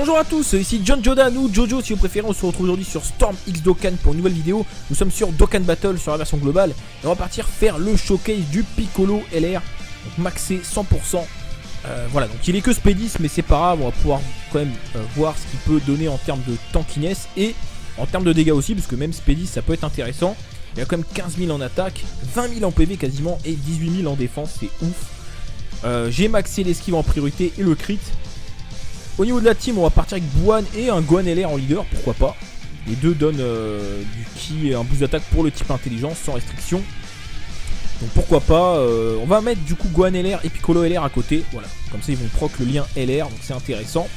Bonjour à tous, ici John Jordan ou Jojo si vous préférez. On se retrouve aujourd'hui sur Storm X Dokkan pour une nouvelle vidéo. Nous sommes sur Dokkan Battle sur la version globale et on va partir faire le showcase du Piccolo LR, donc maxé 100%. Voilà, donc il est que Spédis mais c'est pas grave, on va pouvoir quand même voir ce qu'il peut donner en termes de tankiness et en termes de dégâts aussi, parce que même Spédis ça peut être intéressant. Il a quand même 15 000 en attaque, 20 000 en PV quasiment et 18 000 en défense, c'est ouf. J'ai maxé l'esquive en priorité et le crit. Au niveau de la team, on va partir avec Buwan et un Gohan LR en leader, pourquoi pas. Les deux donnent du ki et un boost d'attaque pour le type intelligence sans restriction. Donc pourquoi pas, on va mettre du coup Gohan LR et Piccolo LR à côté. Voilà, comme ça ils vont proc le lien LR, donc c'est intéressant.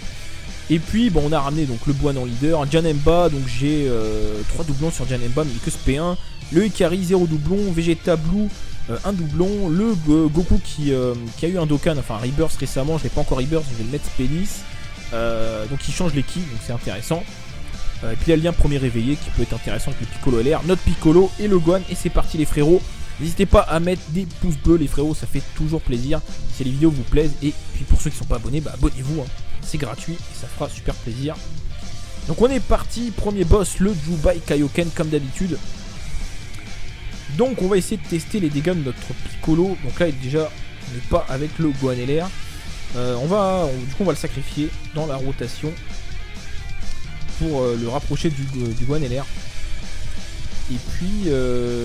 Et puis bon, on a ramené donc le Buwan en leader, un Janemba, donc j'ai 3 doublons sur Janemba, mais il est que SP1. Le Ikari 0 doublon, Vegeta Blue 1 doublon, le Goku qui a eu un Dokkan, enfin un Rebirth récemment, je l'ai pas encore Rebirth, je vais le mettre Spédis. Donc il change les ki, donc c'est intéressant. Et puis il y a le lien premier réveillé qui peut être intéressant avec le Piccolo LR, notre Piccolo et le Gohan. Et c'est parti les frérots. N'hésitez pas à mettre des pouces bleus les frérots, ça fait toujours plaisir si les vidéos vous plaisent. Et puis pour ceux qui sont pas abonnés, bah abonnez-vous, hein. C'est gratuit et ça fera super plaisir. Donc on est parti, premier boss, le Jubai Kaioken comme d'habitude. Donc on va essayer de tester les dégâts de notre Piccolo. Donc là déjà on n'est pas avec le Gohan LR. Du coup on va le sacrifier dans la rotation pour le rapprocher du Gohan LR. Et puis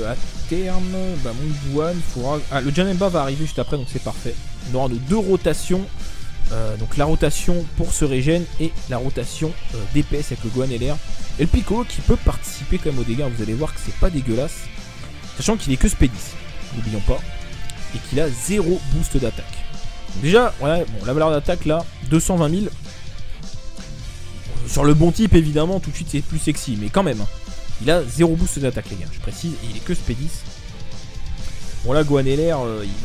à terme, bah, mon Gohan faudra... Ah, le Janemba va arriver juste après, donc c'est parfait. On aura nos deux rotations. Donc la rotation pour se régène et la rotation DPS avec le Gohan LR. Et le Piccolo qui peut participer quand même aux dégâts, vous allez voir que c'est pas dégueulasse. Sachant qu'il est que Spédis, n'oublions pas. Et qu'il a 0 boost d'attaque. Déjà, ouais, bon, la valeur d'attaque là, 220 000. Sur le bon type évidemment, tout de suite c'est plus sexy. Mais quand même, hein, il a 0 boost d'attaque les gars, je précise. Et il est que Spédis. Bon là, Gohan LR, il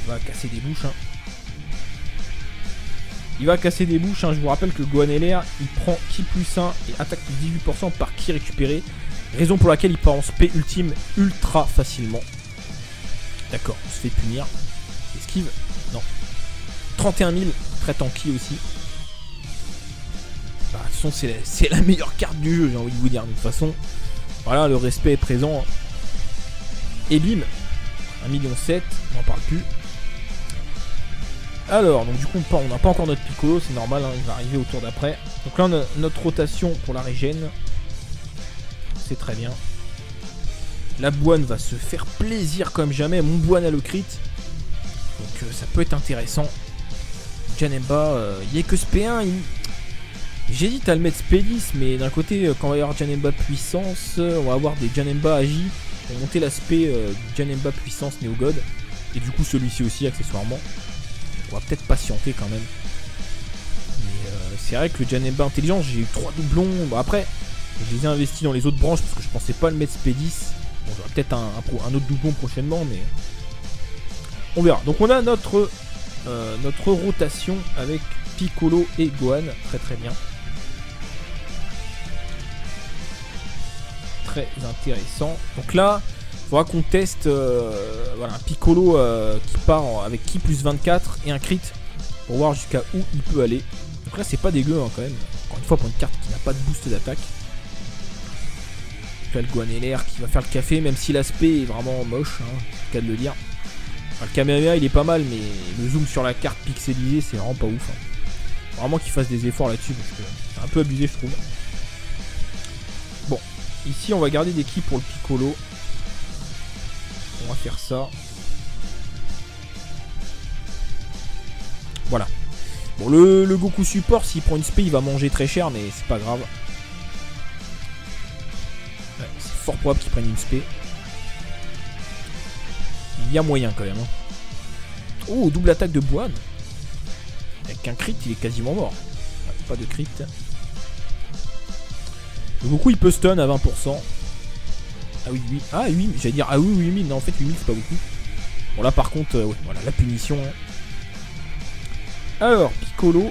va casser des bouches. Hein. Il va casser des bouches, hein. Je vous rappelle que le Gohan LR, il prend ki plus 1 et attaque plus 18% par ki récupéré. Raison pour laquelle il part en spé ultime ultra facilement. D'accord, on se fait punir. Esquive, non. 31 000, très tanky aussi. Bah, de toute façon, c'est la meilleure carte du jeu, j'ai envie de vous dire. De toute façon, voilà, le respect est présent. Et bim, 1,7 million, on n'en parle plus. Alors, donc du coup, on n'a pas encore notre Piccolo, c'est normal, hein, il va arriver au tour d'après. Donc là, on a notre rotation pour la régène. C'est très bien. La Buwan va se faire plaisir comme jamais. Mon Buwan a le crit. Donc ça peut être intéressant. Janemba, il n'y a que SP1. J'hésite à le mettre Spédis, mais d'un côté, quand on va y avoir Janemba puissance, on va avoir des Janemba agi pour monter l'aspect Janemba puissance Neo God. Et du coup, celui-ci aussi, accessoirement. On va peut-être patienter quand même. Mais c'est vrai que le Janemba intelligence, j'ai eu 3 doublons. Bon, après, je les ai investis dans les autres branches parce que je pensais pas le mettre Spédis. Bon, j'aurai peut-être un autre doublon prochainement, mais on verra. Donc on a notre rotation avec Piccolo et Gohan. Très très bien. Très intéressant. Donc là, il faudra qu'on teste voilà, un Piccolo qui part avec ki plus 24 et un crit pour voir jusqu'à où il peut aller. Donc là, c'est pas dégueu hein, quand même. Encore une fois, pour une carte qui n'a pas de boost d'attaque. Là, le Gohan LR qui va faire le café, même si l'aspect est vraiment moche, hein, c'est le cas de le dire. Enfin, le caméra il est pas mal, mais le zoom sur la carte pixelisée, c'est vraiment pas ouf. Hein. Vraiment qu'il fasse des efforts là-dessus, parce que c'est un peu abusé, je trouve. Bon, ici on va garder des ki pour le Piccolo. On va faire ça. Voilà. Bon, le Goku support, s'il prend une spé, il va manger très cher, mais c'est pas grave. C'est fort probable qu'il prenne une spé. Il y a moyen quand même. Hein. Oh, double attaque de Buwan. Avec un crit, il est quasiment mort. Pas de crit. Le Goku, il peut stun à 20%. Ah oui, oui. Ah oui, j'allais dire, ah oui, 8000. Non, en fait, 8000, c'est pas beaucoup. Bon, là, par contre, ouais, voilà, la punition. Hein. Alors, Piccolo.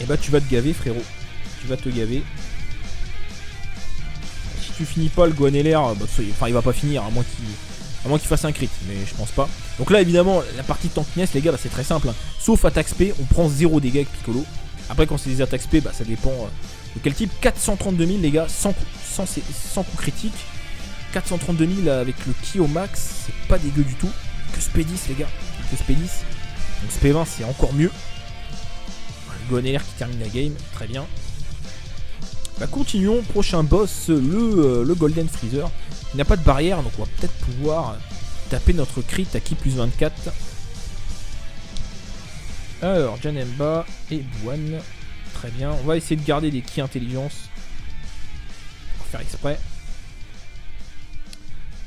Eh bah, tu vas te gaver, frérot. Tu vas te gaver. Si tu finis pas le Gohan LR, bah, enfin, il va pas finir, à moins qu'il fasse un crit, mais je pense pas. Donc là, évidemment, la partie tankiness, les gars, bah, c'est très simple. Hein. Sauf attaque spé, on prend 0 dégâts avec Piccolo. Après quand c'est des attaques spé, bah ça dépend de quel type. 432 000 les gars, sans coup critique. 432 000 avec le ki au max, c'est pas dégueu du tout. Que SP 10 les gars, que SP 10. Donc SP 20 c'est encore mieux. Gohaneler qui termine la game, très bien. Bah continuons, prochain boss, le Golden Freezer. Il n'a pas de barrière, donc on va peut-être pouvoir taper notre crit à ki plus 24. Alors, Janemba et Buwan. Très bien, on va essayer de garder des ki intelligence. On va faire exprès.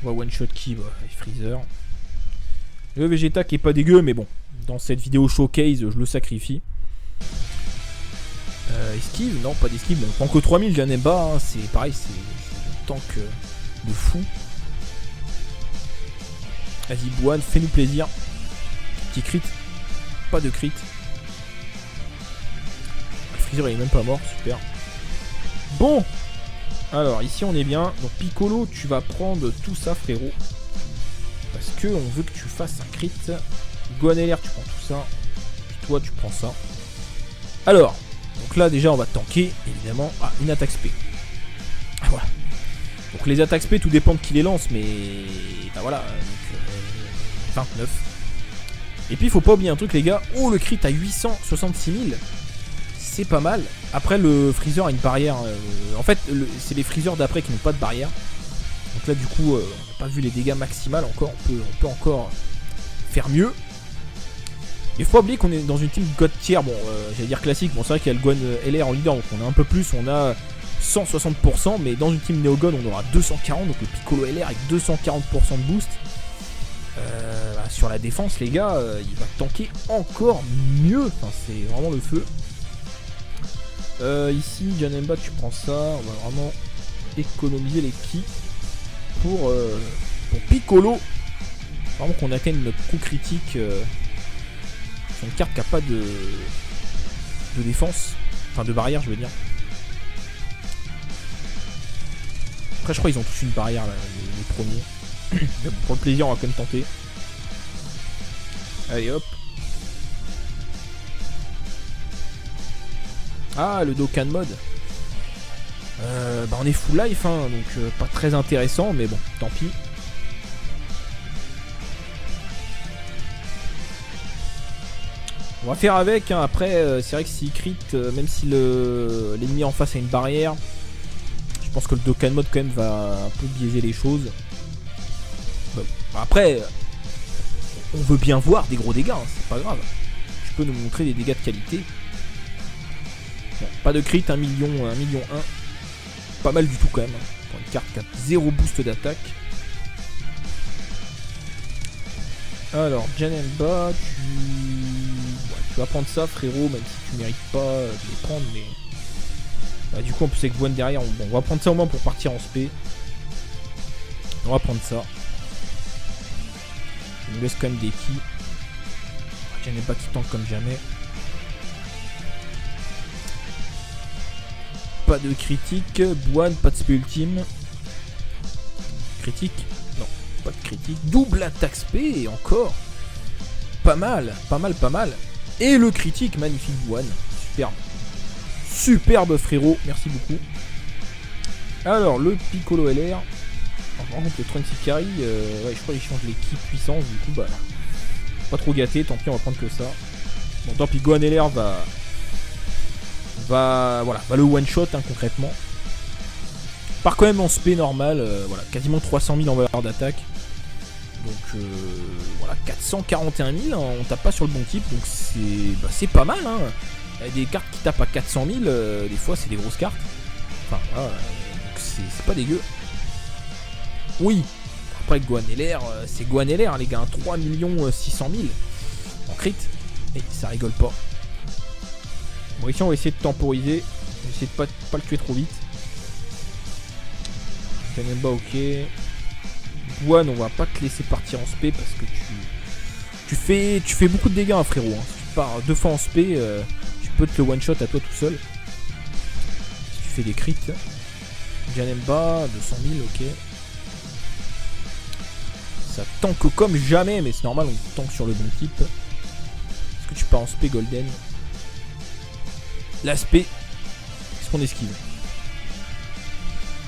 On va one shot ki, bah, et Freezer. Le Vegeta qui est pas dégueu, mais bon, dans cette vidéo showcase, je le sacrifie. Esquive, non pas d'esquive, bon, prend que 3000 Janemba, hein, c'est pareil, c'est un tank de fou. Vas-y Buwan, fais-nous plaisir. Petit crit, pas de crit. Le Freezer il est même pas mort, super. Bon, alors ici on est bien, donc Piccolo tu vas prendre tout ça frérot. Parce que on veut que tu fasses un crit. Gohaneler tu prends tout ça, puis toi tu prends ça. Alors, donc là déjà on va tanker évidemment. Ah, une attaque spé. Ah, voilà. Donc les attaques spé tout dépend de qui les lance, mais bah voilà, donc 29. Et puis il faut pas oublier un truc les gars. Oh le crit à 866 000. C'est pas mal. Après le Freezer a une barrière. En fait c'est les Freezers d'après qui n'ont pas de barrière. Donc là du coup on n'a pas vu les dégâts maximales encore. On peut encore faire mieux. Il faut oublier qu'on est dans une team God tier, bon j'allais dire classique, bon c'est vrai qu'il y a le Gohaneler en leader, donc on a un peu plus, on a 160%, mais dans une team Neogon on aura 240, donc le Piccolo LR avec 240% de boost. Bah, sur la défense les gars, il va tanker encore mieux, enfin, c'est vraiment le feu. Ici Janemba tu prends ça, on va vraiment économiser les ki pour Piccolo, vraiment qu'on atteigne notre coup critique. C'est une carte qui n'a pas de défense, enfin de barrière je veux dire. Après je crois qu'ils ont tous une barrière là, les premiers. Mais bon, pour le plaisir on va quand même tenter. Allez hop. Ah le Dokkan mode. Bah on est full life hein, donc pas très intéressant mais bon tant pis. On va faire avec, hein. Après c'est vrai que s'il crit, même si l'ennemi en face a une barrière, je pense que le Dokkan mode quand même va un peu biaiser les choses. Bon, après, on veut bien voir des gros dégâts, hein, c'est pas grave. Tu peux nous montrer des dégâts de qualité. Bon, pas de crit, 1 million 1. Pas mal du tout quand même, hein, pour une carte qui a 0 boost d'attaque. Alors, Janemba, tu vas prendre ça frérot, même si tu mérites pas de les prendre, mais bah, du coup en plus avec Buwan derrière, bon, on va prendre ça au moins pour partir en spé. On va prendre ça. On nous laisse quand même des ki. Janemba qui tank comme jamais. Pas de critique, Buwan, pas de spé ultime. Critique, non, pas de critique. Double attaque spé et encore. Pas mal. Et le critique, magnifique Buwan. Superbe. Superbe frérot, merci beaucoup. Alors le Piccolo LR. Par contre le Trunks Ikari, ouais, je crois qu'il change les ki puissance, du coup bah pas trop gâté, tant pis on va prendre que ça. Bon tant pis Gohaneler va le one shot hein, concrètement. Part quand même en spé normal, voilà, quasiment 300 000 en valeur d'attaque. Donc voilà, 441 000, hein, on tape pas sur le bon type, donc c'est pas mal. Hein. Des cartes qui tapent à 400 000, des fois c'est des grosses cartes. Enfin voilà, donc c'est pas dégueu. Oui, après Gohaneler, c'est Gohaneler hein, les gars, 3 600 000 en crit, et ça rigole pas. Bon ici on va essayer de temporiser, on va essayer de pas le tuer trop vite. Janemba ok. Buwan, on va pas te laisser partir en spé parce que tu fais beaucoup de dégâts hein, frérot. Hein. Si tu pars 2 fois en spé, tu peux te le one shot à toi tout seul. Si tu fais des crits. Janemba, 200 000, ok. Ça tank comme jamais, mais c'est normal, on tank sur le bon type. Est-ce que tu pars en spé golden? l'aspect. Est-ce qu'on esquive?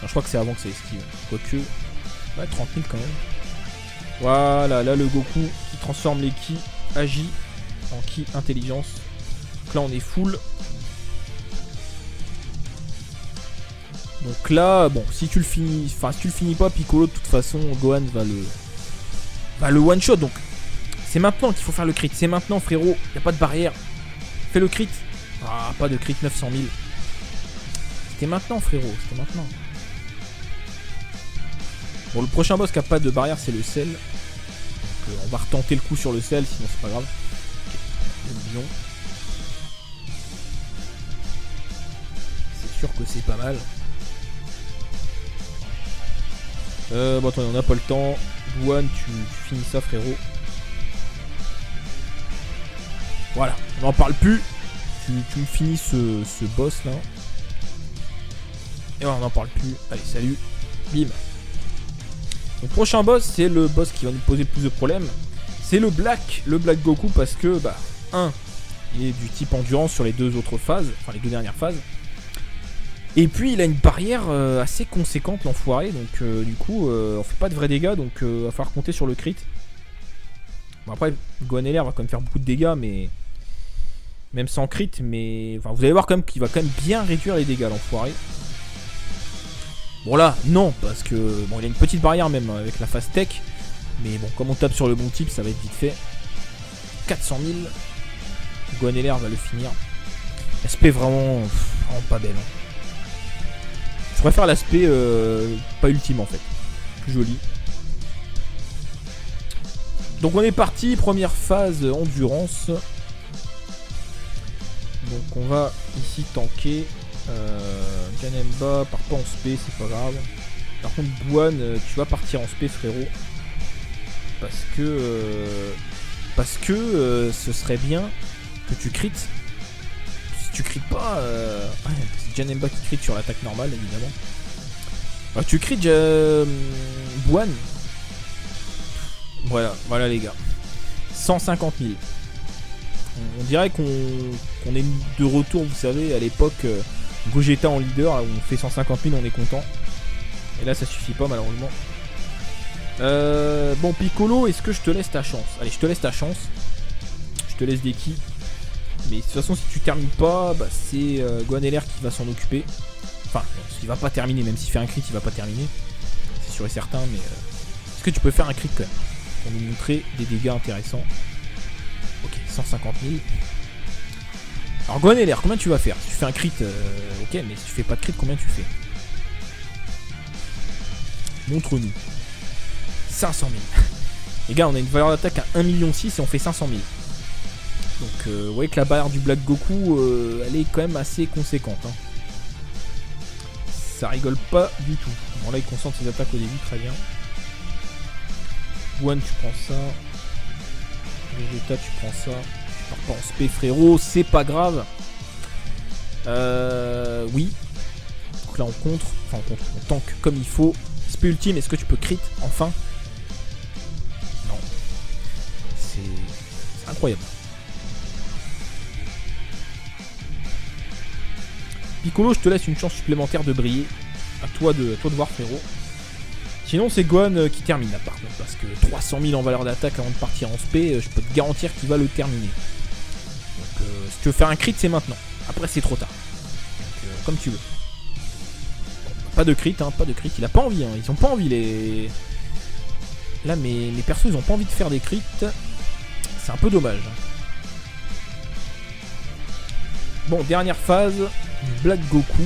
Non, je crois que c'est avant que ça esquive. Quoique. Ouais, 30 000 quand même. Voilà, là le Goku qui transforme les ki agit en ki intelligence. Donc là on est full. Donc là, bon, si tu le finis, enfin si tu le finis pas, Piccolo de toute façon, Gohan va le one shot. Donc c'est maintenant qu'il faut faire le crit. C'est maintenant, frérot. Y a pas de barrière. Fais le crit. Ah, pas de crit 900 000. C'était maintenant, frérot. C'était maintenant. Bon, le prochain boss qui a pas de barrière, c'est le sel. Donc on va retenter le coup sur le sel, sinon c'est pas grave. Ok, le million. C'est sûr que c'est pas mal. Bon, attendez, on n'a pas le temps. Douane, tu finis ça, frérot. Voilà, on n'en parle plus. Tu me finis ce boss là. Et voilà, on n'en parle plus. Allez, salut. Bim. Le prochain boss, c'est le boss qui va nous poser plus de problèmes. C'est le Black Goku, parce que, bah, il est du type endurance sur les deux autres phases, enfin les deux dernières phases. Et puis il a une barrière assez conséquente, l'enfoiré, donc du coup on fait pas de vrais dégâts, donc va falloir compter sur le crit. Bon, après Gohan LR va quand même faire beaucoup de dégâts, mais même sans crit, mais enfin, vous allez voir quand même qu'il va quand même bien réduire les dégâts, l'enfoiré. Bon là non, parce que bon, il a une petite barrière même avec la phase tech, mais bon, comme on tape sur le bon type, ça va être vite fait. 400 000. Gohan LR va le finir. L'aspect vraiment pas belle, hein. Je préfère l'aspect pas ultime en fait. Plus joli. Donc on est parti. Première phase endurance. Donc on va ici tanker. Janemba part pas en spé, c'est pas grave. Par contre Bouane, tu vas partir en spé, frérot. Parce que ce serait bien que tu crites. Si tu crites pas, c'est Janemba qui crit sur l'attaque normale évidemment. Alors, tu crites Bouane. Voilà les gars. 150 000. On dirait qu'on est de retour, vous savez, à l'époque Gogeta en leader, où on fait 150 000, on est content. Et là ça suffit pas malheureusement. Bon Piccolo, est-ce que je te laisse ta chance? Allez, je te laisse ta chance. Je te laisse des ki. Mais de toute façon si tu termines pas, bah, c'est Gohan LR qui va s'en occuper. Enfin, il va pas terminer, même s'il fait un crit il va pas terminer. C'est sûr et certain, mais est-ce que tu peux faire un crit quand même pour nous montrer des dégâts intéressants? Ok, 150 000. Alors Gohan LR, combien tu vas faire? Si tu fais un crit, ok, mais si tu fais pas de crit, combien tu fais? Montre-nous. 500 000. Les gars, on a une valeur d'attaque à 1,6 million et on fait 500 000. Donc vous voyez que la barrière du Black Goku, elle est quand même assez conséquente, hein. Ça rigole pas du tout. Bon là il concentre ses attaques au début, très bien. One, tu prends ça. Vegeta, tu prends ça. Tu pars pas en spé, frérot, c'est pas grave. Oui. Donc là on contre. Enfin on tank comme il faut. Spé ultime, est-ce que tu peux crit enfin? Non. C'est incroyable. Piccolo, je te laisse une chance supplémentaire de briller. À toi de voir, frérot. Sinon, c'est Gohan qui termine là, par contre. Parce que 300 000 en valeur d'attaque avant de partir en spé, je peux te garantir qu'il va le terminer. Donc, si tu veux faire un crit, c'est maintenant. Après, c'est trop tard. Donc, comme tu veux. Bon, pas de crit, hein, pas de crit. Il a pas envie, hein. Ils ont pas envie, les. Là, mes persos, ils ont pas envie de faire des crits. C'est un peu dommage. Bon, dernière phase. Black Goku.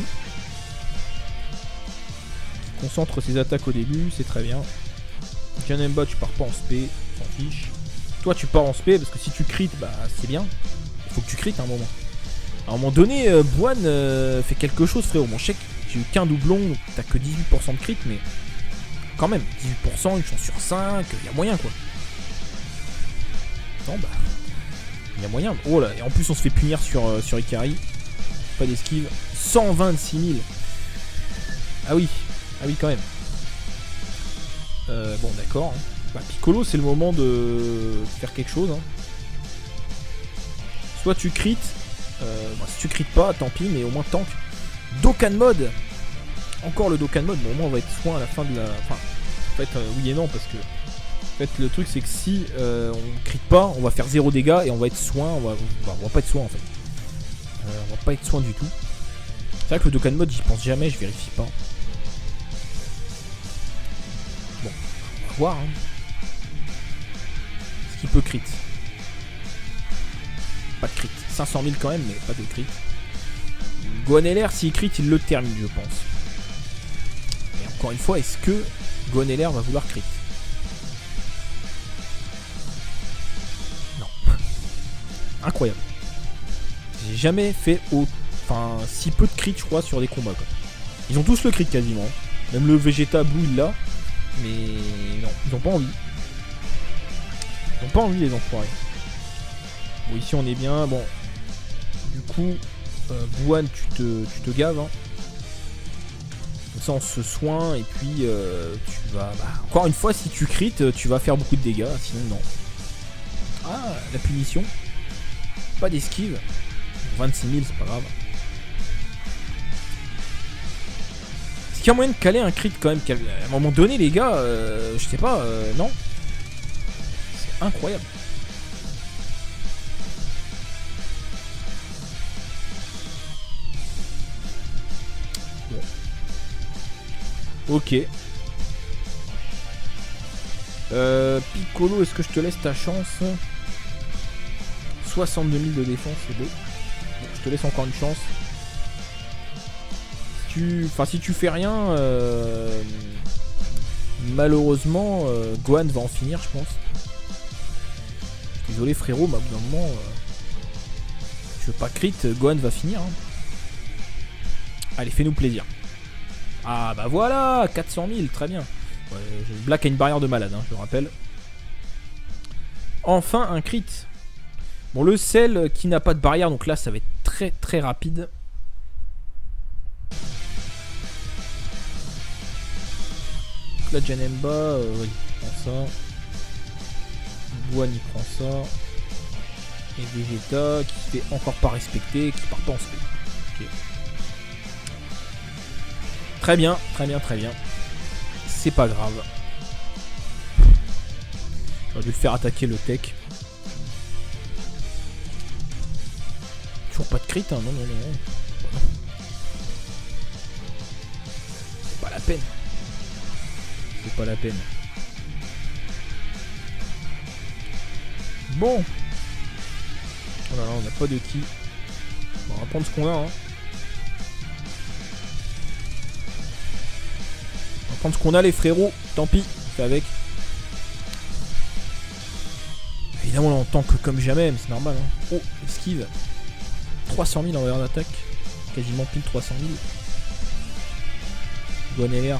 Concentre ses attaques au début, c'est très bien. Janemba, tu pars pas en spé, s'en fiche. Toi, tu pars en spé parce que si tu crites, bah c'est bien. Il faut que tu crites à un moment. À un moment donné, Bouane fait quelque chose, frérot. Bon, je sais que j'ai eu qu'un doublon, donc t'as que 18% de crit, mais quand même, 18%, une chance sur 5, il y a moyen quoi. Non, bah, il y a moyen. Oh là, et en plus, on se fait punir sur Ikari. Pas d'esquive. 126 000. Ah oui, quand même. Bon, d'accord. Hein. Bah, Piccolo, c'est le moment de faire quelque chose. Hein. Soit tu crites, Bon, si tu crites pas, tant pis, mais au moins tank. Dokkan mode. Encore le Dokkan mode. Bon, au moins on va être soin à la fin de la... Enfin, en fait, oui et non, parce que... En fait, le truc, c'est que si on crit pas, on va faire 0 dégâts et on va être soin. On va pas être soin, en fait. On va pas être soin du tout. C'est vrai que le Dokkan mode, j'y pense jamais, je vérifie pas. Bon, on va voir. Hein. Est-ce qu'il peut crit? Pas de crit. 500 000 quand même, mais pas de crit. Gohan LR, s'il crit, il le termine, je pense. Et encore une fois, est-ce que Gohan LR va vouloir crit? Non. Incroyable. J'ai jamais fait si peu de crit, je crois, sur des combats, quoi. Ils ont tous le crit quasiment. Même le Vegeta Blue, il l'a. Mais non, ils ont pas envie. Ils ont pas envie, les enfoirés. Bon, ici on est bien. Bon, du coup, Buan, tu te gaves. Hein. Comme ça, on se soigne. Et puis, tu vas. Encore une fois, si tu crites, tu vas faire beaucoup de dégâts. Sinon, non. Ah, la punition. Pas d'esquive. 26 000, c'est pas grave. Est-ce qu'il y a moyen de caler un crit quand même? À un moment donné, les gars, je sais pas, non. C'est incroyable. Bon. Ok. Piccolo, est-ce que je te laisse ta chance? 62 000 de défense, c'est beau. Bon, je te laisse encore une chance. Si tu fais rien, malheureusement, Gohan va en finir, je pense. Désolé frérot, mais au bout d'un moment, je veux pas crit, Gohan va finir. Hein. Allez, fais-nous plaisir. Ah bah voilà, 400 000, très bien. Ouais, Black a une barrière de malade, hein, je le rappelle. Enfin un crit. Bon, le sel qui n'a pas de barrière, donc là ça va être très très rapide. La Janemba, il prend ça. Buan il prend ça. Et Vegeta qui se fait encore pas respecter, qui part pas en spé. Ok. Très bien, très bien, très bien. C'est pas grave. J'aurais dû le faire attaquer le tech. Toujours pas de crit, hein. Non, non, non. Non. C'est pas la peine. C'est pas la peine. Bon. Oh là là, on n'a pas de ki. Bon, on va prendre ce qu'on a. Hein. On va prendre ce qu'on a, les frérots. Tant pis, fais avec. Évidemment, là, on tank comme jamais, mais c'est normal. Hein. Oh, esquive. 300 000 en valeur d'attaque. Quasiment pile 300 000. Bonne LR.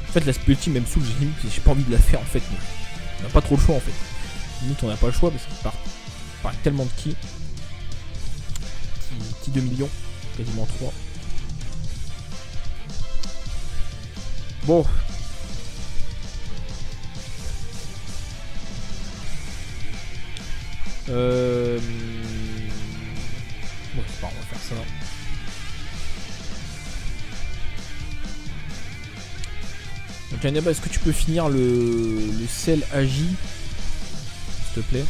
En fait, la ultime, même sous, j'ai pas envie de la faire en fait. Mais on n'a pas trop le choix en fait. Limite, on n'a pas le choix parce qu'il part tellement de ki. Petit 2 millions. Quasiment 3. Bon. Ouais, c'est pas grave, on va faire ça. Donc Janaba, est-ce que tu peux finir le sel agi, s'il te plaît?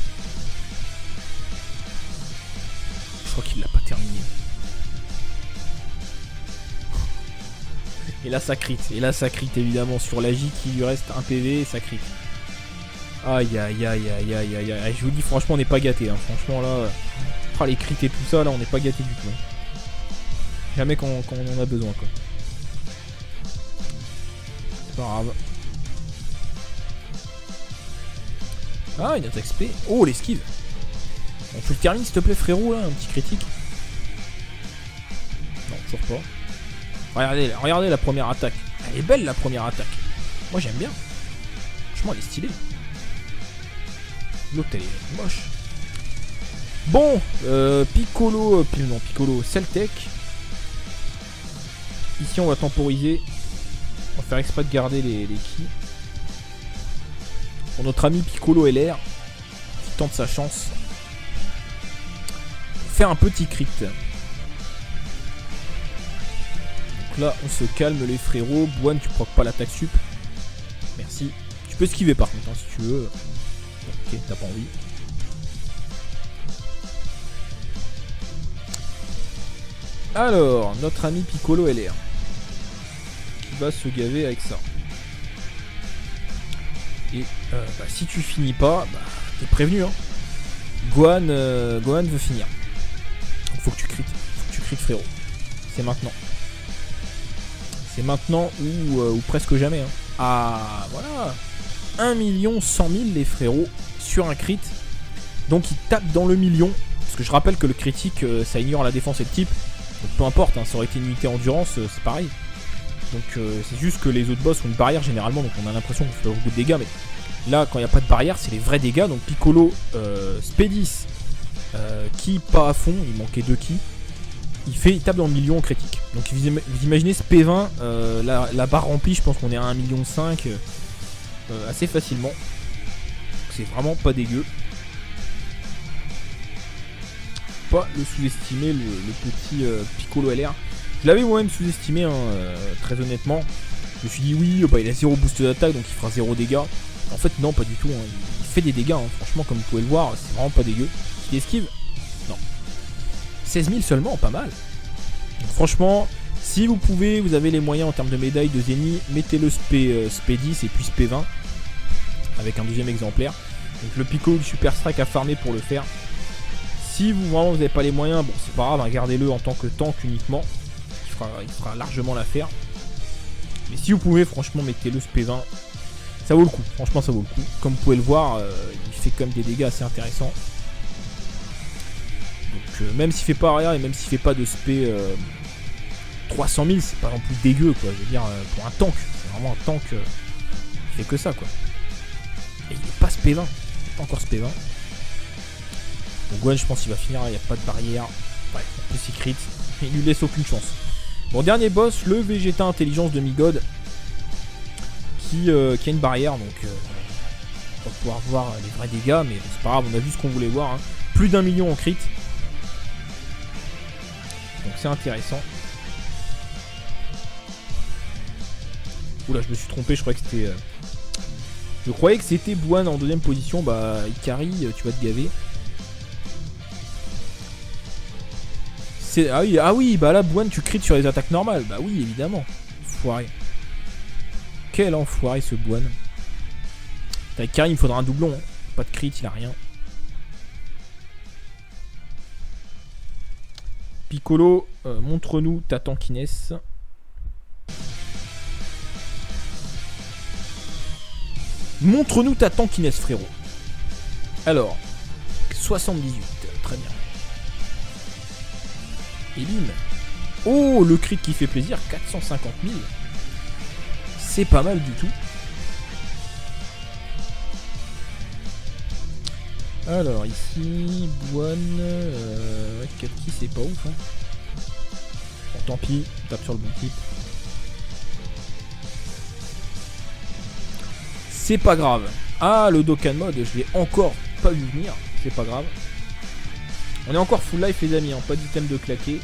Je crois qu'il l'a pas terminé. Et là ça crit. Et là ça crit évidemment sur l'agi qui lui reste un PV et ça crit. Aïe aïe aïe aïe aïe aïe aïe. Je vous dis franchement on n'est pas gâté. Hein. Franchement là. Les crits et tout ça là on n'est pas gâté du tout. Hein. Jamais quand on en a besoin quoi. C'est pas grave. Ah une attaque spé. Oh l'esquive. Bon, tu le termines s'il te plaît frérot là, un petit critique. Non toujours pas. Regardez la première attaque. Elle est belle la première attaque. Moi j'aime bien. Franchement elle est stylée. L'autre elle est moche. Bon, Piccolo, Celtec. Ici on va temporiser. On va faire exprès de garder les ki. Pour notre ami Piccolo LR qui tente sa chance. faire un petit crit. Donc là, on se calme les frérots. Boine, tu proques pas l'attaque sup. Merci. Tu peux esquiver par contre, hein, si tu veux. Ok, t'as pas envie. Alors, notre ami Piccolo LR. Qui va se gaver avec ça. Et si tu finis pas, t'es prévenu. Hein. Gohan veut finir. Donc faut que tu crites. Faut que tu crites, frérot. C'est maintenant. C'est maintenant ou presque jamais. Hein. Ah, voilà. 1 100 000 les frérots sur un crit. Donc il tape dans le million. Parce que je rappelle que le critique, ça ignore la défense et le type. Donc peu importe, hein, ça aurait été une unité endurance, c'est pareil. Donc c'est juste que les autres boss ont une barrière généralement. Donc on a l'impression qu'on fait beaucoup de dégâts. Mais là, quand il n'y a pas de barrière, c'est les vrais dégâts. Donc Piccolo, Spédis, qui pas à fond, il manquait 2 ki. Il tape dans le million en critique. Donc vous imaginez ce P20, la barre remplie, je pense qu'on est à 1,5 million assez facilement. C'est vraiment pas dégueu. Pas le sous-estimer, le petit Piccolo LR. Je l'avais moi-même sous-estimé, hein, très honnêtement. Je me suis dit oui, il a 0 boost d'attaque, donc il fera 0 dégâts. En fait non, pas du tout, hein. Il fait des dégâts, hein. Franchement comme vous pouvez le voir, c'est vraiment pas dégueu. Il esquive? Non. 16 000 seulement, pas mal. Donc, franchement, si vous pouvez, vous avez les moyens en termes de médailles de Zeni, mettez-le Spé10 et puis Spé20 avec un deuxième exemplaire. Donc le Piccolo du Super Strike a farmé pour le faire. Si vous n'avez pas les moyens, bon c'est pas grave, hein, gardez-le en tant que tank uniquement. Il fera largement l'affaire. Mais si vous pouvez, franchement, mettez-le Spé20. Ça vaut le coup, franchement ça vaut le coup. Comme vous pouvez le voir, il fait quand même des dégâts assez intéressants. Donc même s'il fait pas arrière et même s'il fait pas de spé 300 000, c'est pas non plus dégueu quoi. Je veux dire, pour un tank, c'est vraiment un tank qui fait que ça quoi. Et il est pas spé 20, pas encore spé 20. Donc Gohan, je pense qu'il va finir, il n'y a pas de barrière. Ouais, en plus il crit, il lui laisse aucune chance. Bon, dernier boss, le Vegeta Intelligence de Migod, qui a une barrière, donc on va pouvoir voir les vrais dégâts, mais c'est pas grave, on a vu ce qu'on voulait voir. Hein. Plus d'1 million en crit. Donc c'est intéressant. Oula, je me suis trompé, je croyais que c'était... Je croyais que c'était Boine en deuxième position. Bah, Ikari, tu vas te gaver. Ah oui, bah là, Boine, tu crites sur les attaques normales. Bah oui, évidemment. Foiré. Quel enfoiré ce Boine. Avec Ikari, il me faudra un doublon. Hein. Pas de crit, il a rien. Piccolo, montre-nous ta tankiness. Montre-nous ta tankiness, frérot. Alors, 78, très bien. Et bim. Oh, le crit qui fait plaisir, 450 000. C'est pas mal du tout. Alors, ici, Boine... 4 qui c'est pas ouf, hein. Bon, tant pis, on tape sur le bon type. C'est pas grave. Ah, le Dokkan mode, je l'ai encore pas vu venir. C'est pas grave. On est encore full life, les amis. Hein. Pas d'item de claquer.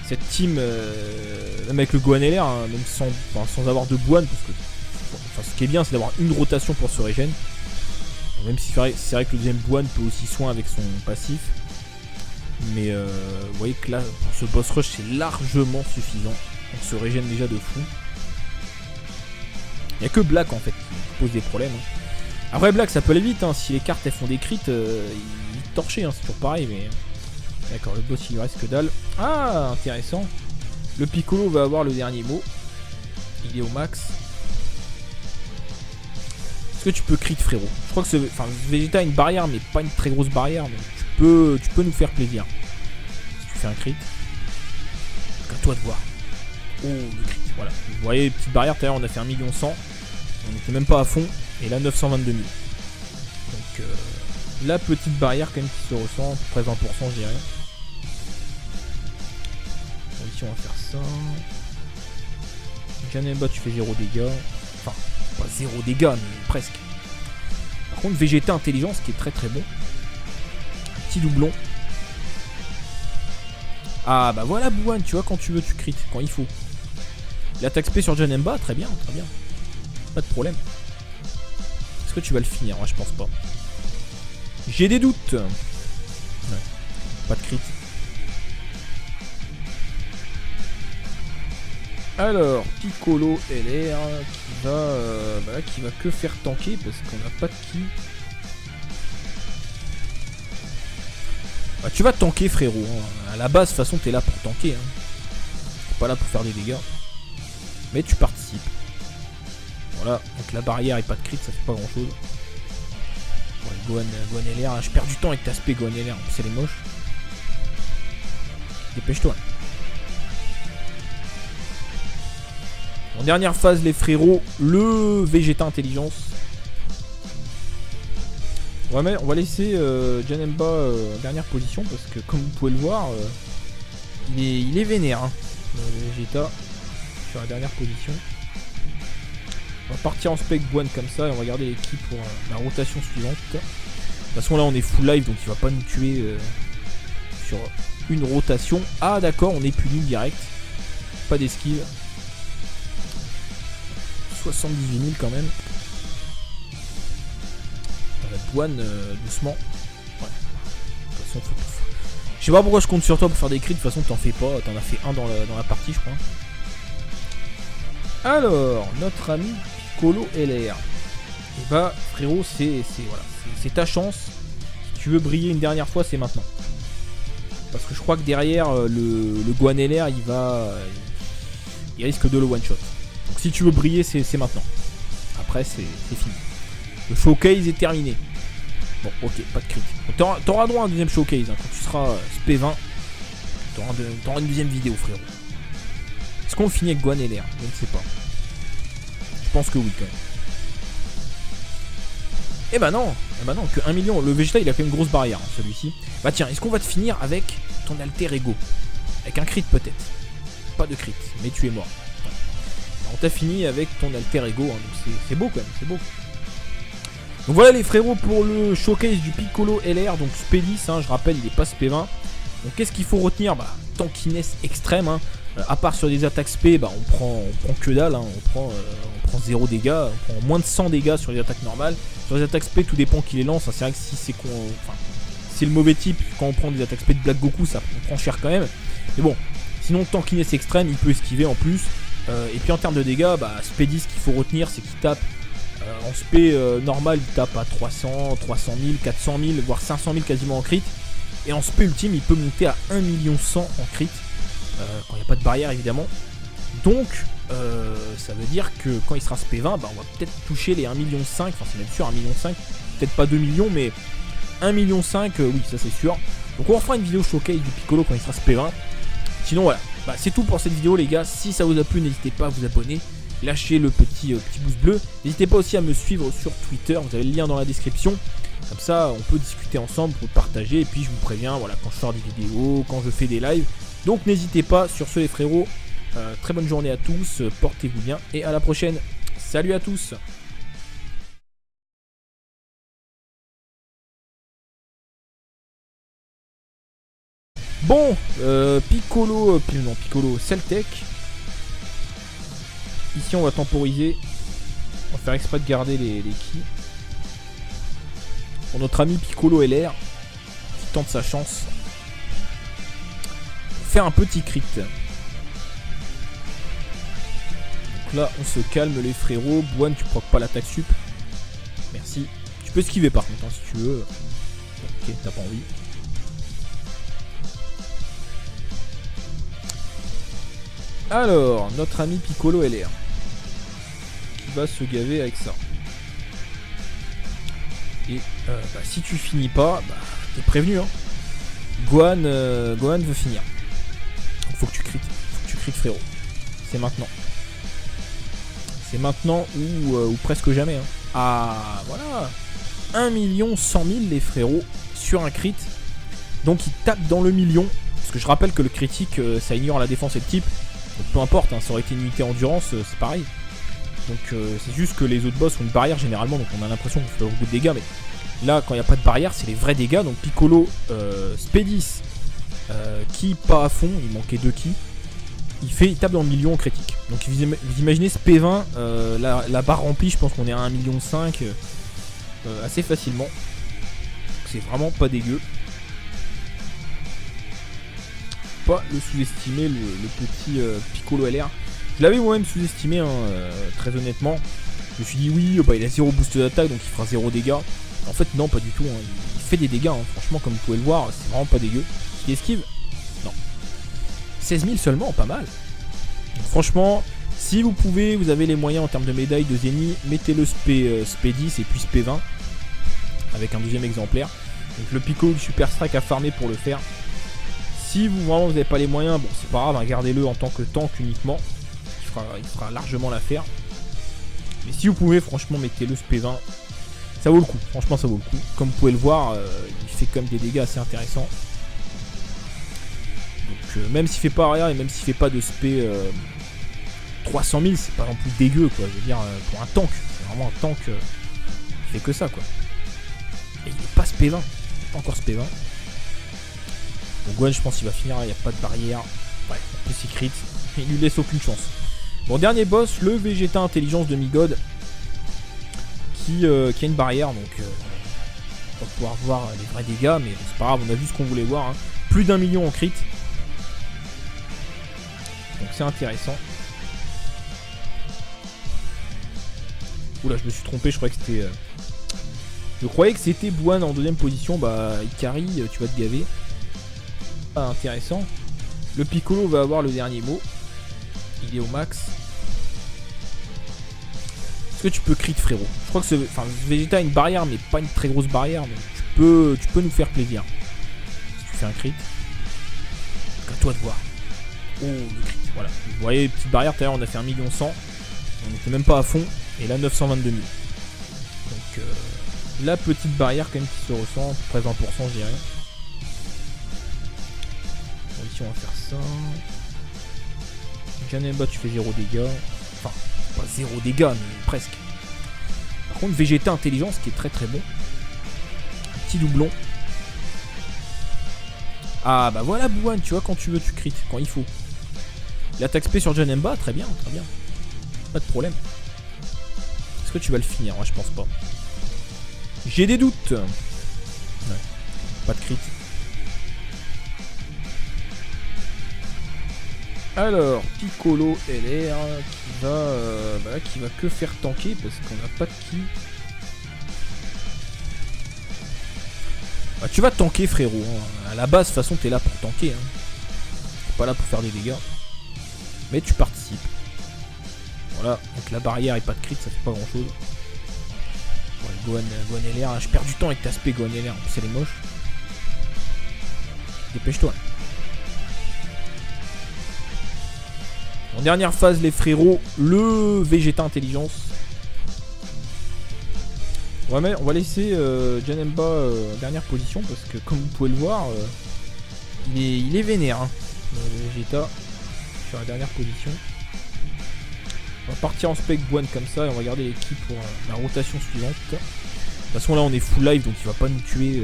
Cette team, même avec le Gohan LR, hein, même sans avoir de Boine, parce que ce qui est bien, c'est d'avoir une rotation pour se régène. Même si c'est vrai que le deuxième Boine peut aussi soin avec son passif. Mais vous voyez que là, pour ce boss rush, c'est largement suffisant. On se régène déjà de fou. Il n'y a que Black en fait qui pose des problèmes. Hein. Après Black ça peut aller vite, hein. Si les cartes elles font des crits, il torché, hein. C'est toujours pareil. Mais d'accord, le boss il lui reste que dalle. Ah, intéressant. Le Piccolo va avoir le dernier mot. Il est au max. Est-ce que tu peux crit, frérot? Je crois que ce Vegeta a une barrière, mais pas une très grosse barrière. Donc tu peux nous faire plaisir. Si tu fais un crit. À toi de voir. Oh, le crit. Voilà, vous voyez, petite barrière, tout à l'heure on a fait 1 100 000, on n'était même pas à fond, et là 922 000. Donc la petite barrière quand même qui se ressent, près 20% je dirais. Bon, ici on va faire ça. Janemba tu fais 0 dégâts, enfin pas 0 dégâts mais presque. Par contre Vegeta Intelligence qui est très très bon. petit doublon. Ah bah voilà Bouane, tu vois, quand tu veux tu crit, quand il faut. L'attaque spé sur Janemba, très bien, très bien. Pas de problème. Est-ce que tu vas le finir? Ouais, je pense pas. J'ai des doutes. Ouais. Pas de crit. Alors, Piccolo LR qui va que faire tanker parce qu'on n'a pas de ki. Bah, tu vas tanker frérot, hein. À la base de toute façon t'es là pour tanker, hein. T'es pas là pour faire des dégâts. Mais tu participes. Voilà, donc la barrière et pas de crit ça fait pas grand chose. Ouais, Gohan LR, je perds du temps avec ta spé Gohan LR, en plus elle est moche. Dépêche-toi. En dernière phase les frérots, le Vegeta Intelligence. Ouais, mais on va laisser Janemba en dernière position parce que comme vous pouvez le voir, il est vénère, hein, le Vegeta sur la dernière position. On va partir en spec Gohan comme ça et on va garder l'équipe pour la rotation suivante. De toute façon là on est full live donc il va pas nous tuer sur une rotation. Ah d'accord, on est puni direct. Pas d'esquive. 78 000 quand même. Douane doucement. Ouais. De toute façon, je sais pas pourquoi je compte sur toi pour faire des crits. De toute façon, t'en fais pas. T'en as fait un dans la partie, je crois. Alors, notre ami Piccolo LR. Et bah, frérot, c'est ta chance. Si tu veux briller une dernière fois, c'est maintenant. Parce que je crois que derrière, le Gohan LR, il risque de le one shot. Donc si tu veux briller, c'est maintenant. Après, c'est fini. Le showcase est terminé. Bon, ok, pas de crit. T'auras droit à un deuxième showcase, hein. Quand tu seras SP20, t'auras une deuxième vidéo, frérot. Est-ce qu'on finit avec Gohan LR? Je ne sais pas. Je pense que oui, quand même. Eh bah non, que 1 million. Le Vegeta, il a fait une grosse barrière, hein, celui-ci. Bah tiens, est-ce qu'on va te finir avec ton alter ego? Avec un crit, peut-être. Pas de crit, mais tu es mort. Ouais. On t'a fini avec ton alter ego, hein, donc c'est beau, quand même, c'est beau. Donc voilà les frérots pour le showcase du Piccolo LR, donc SP10, hein, je rappelle il est pas SP20. Donc qu'est-ce qu'il faut retenir? Bah tankiness extrême, hein. À part sur des attaques SP, bah on prend que dalle, hein. on prend 0 dégâts, on prend moins de 100 dégâts sur les attaques normales. Sur les attaques SP tout dépend qui les lance, hein. C'est vrai que si c'est le mauvais type, quand on prend des attaques SP de Black Goku ça on prend cher quand même. Mais bon, sinon tankiness extrême, il peut esquiver en plus. Et puis en termes de dégâts, bah SP10 qu'il faut retenir c'est qu'il tape. En spé normal il tape à 300, 300 000, 400 000, voire 500 000 quasiment en crit. Et en spé ultime il peut monter à 1,1 million en crit. Quand il n'y a pas de barrière évidemment. Donc ça veut dire que quand il sera spé 20, bah, on va peut-être toucher les 1,5 million. Enfin c'est même sûr 1,5 million. Peut-être pas 2 millions mais 1,5 million oui ça c'est sûr. Donc on refera une vidéo showcase du Piccolo quand il sera spé 20. Sinon voilà, bah, c'est tout pour cette vidéo les gars. Si ça vous a plu n'hésitez pas à vous abonner. Lâchez le petit pouce bleu. N'hésitez pas aussi à me suivre sur Twitter. Vous avez le lien dans la description. Comme ça, on peut discuter ensemble, pour partager. Et puis, je vous préviens, voilà, quand je sors des vidéos, quand je fais des lives. Donc, n'hésitez pas. Sur ce, les frérots, très bonne journée à tous. Portez-vous bien et à la prochaine. Salut à tous. Bon, Piccolo, Celtec. Ici on va temporiser. On va faire exprès de garder les ki. Pour notre ami Piccolo LR qui tente sa chance. Faire un petit crit. Donc là on se calme les frérots. Bouane tu proques pas l'attaque sup. Merci. Tu peux esquiver par contre hein, si tu veux. Ok t'as pas envie. Alors notre ami Piccolo LR. Va se gaver avec ça. Et bah, si tu finis pas, bah, t'es prévenu hein. Gohan veut finir. Donc faut que tu crites. Faut que tu crites frérot. C'est maintenant. C'est maintenant ou presque jamais hein. Ah voilà. 1 100 000 les frérots sur un crit. Donc il tape dans le million. Parce que je rappelle que le critique ça ignore la défense et le type. Donc peu importe, hein, ça aurait été une unité endurance, c'est pareil. Donc c'est juste que les autres boss ont une barrière généralement, donc on a l'impression qu'on fait beaucoup de dégâts, mais Là, quand il n'y a pas de barrière, c'est les vrais dégâts. Donc Piccolo, Spé10, qui pas à fond, il manquait 2 ki. Il tape dans le million en critique. Donc vous imaginez ce P20, la barre remplie, je pense qu'on est à 1,5 million assez facilement. C'est vraiment pas dégueu. Pas le sous-estimer, le petit Piccolo LR. Je l'avais moi-même sous-estimé, hein, très honnêtement. Je me suis dit oui, bah, il a 0 boost d'attaque, donc il fera 0 dégâts. En fait non, pas du tout, hein. Il fait des dégâts, hein. Franchement comme vous pouvez le voir, c'est vraiment pas dégueu. Il esquive? Non. 16 000 seulement, pas mal. Donc, franchement, si vous pouvez, vous avez les moyens en termes de médailles de Zeni, mettez-le Spé10 et puis Spé20 avec un deuxième exemplaire. Donc le Piccolo du Super Strike à farmer pour le faire. Si vous vraiment vous n'avez pas les moyens, bon c'est pas grave, hein, gardez-le en tant que tank uniquement. Il fera largement l'affaire. Mais si vous pouvez, franchement, mettez-le Spé20. Ça vaut le coup, franchement ça vaut le coup. Comme vous pouvez le voir, il fait quand même des dégâts assez intéressants. Donc même s'il fait pas arrière et même s'il fait pas de spé 300 000, c'est pas non plus dégueu quoi. Je veux dire, pour un tank, c'est vraiment un tank qui fait que ça quoi. Et il est pas spé 20, pas encore spé 20. Donc Guan, je pense qu'il va finir, il n'y a pas de barrière. Ouais, en plus il crit, il lui laisse aucune chance. Bon, dernier boss, le Vegeta Intelligence de Migod, qui a une barrière, donc on va pouvoir voir les vrais dégâts, mais c'est pas grave, on a vu ce qu'on voulait voir. Hein. Plus d'1 million en crit. Donc c'est intéressant. Oula, je me suis trompé, je croyais que c'était... Je croyais que c'était Buan en deuxième position. Bah, Ikari, tu vas te gaver. Pas intéressant. Le Piccolo va avoir le dernier mot. Il est au max. Est-ce que tu peux crit, frérot? Je crois que ce Vegeta a une barrière, mais pas une très grosse barrière. Donc tu peux nous faire plaisir. Si tu fais un crit. Donc à toi de voir. Oh, le crit, voilà. Vous voyez, petite barrière, tout à l'heure on a fait 1 100 000. On n'était même pas à fond. Et là, 922 000. Donc, la petite barrière quand même qui se ressent. À peu près 20%, je dirais. Bon, ici, on va faire ça. Janemba, tu fais 0 dégâts. Enfin, pas 0 dégâts, mais presque. Par contre, Vegeta Intelligence qui est très très bon. Un petit doublon. Ah, bah voilà, Buan, tu vois, quand tu veux, tu crit. Quand il faut. L'attaque spé sur Janemba, très bien, très bien. Pas de problème. Est-ce que tu vas le finir? Ouais, je pense pas. J'ai des doutes. Ouais. Pas de crit. Alors, Piccolo LR qui va que faire tanker parce qu'on n'a pas de ki. Bah, tu vas tanker, frérot. Hein. À la base, de toute façon, t'es là pour tanker. Hein. T'es pas là pour faire des dégâts. Mais tu participes. Voilà, donc la barrière et pas de crit, ça fait pas grand chose. Ouais, Gohan LR, je perds du temps avec ta spé Gohan LR, en plus elle est moche. Dépêche-toi. En dernière phase, les frérots, le Vegeta Intelligence. Ouais, mais on va laisser Janemba en dernière position parce que, comme vous pouvez le voir, il est vénère. Hein, le Vegeta sur la dernière position. On va partir en spec Buan comme ça et on va garder l'équipe pour la rotation suivante. De toute façon, là on est full live donc il va pas nous tuer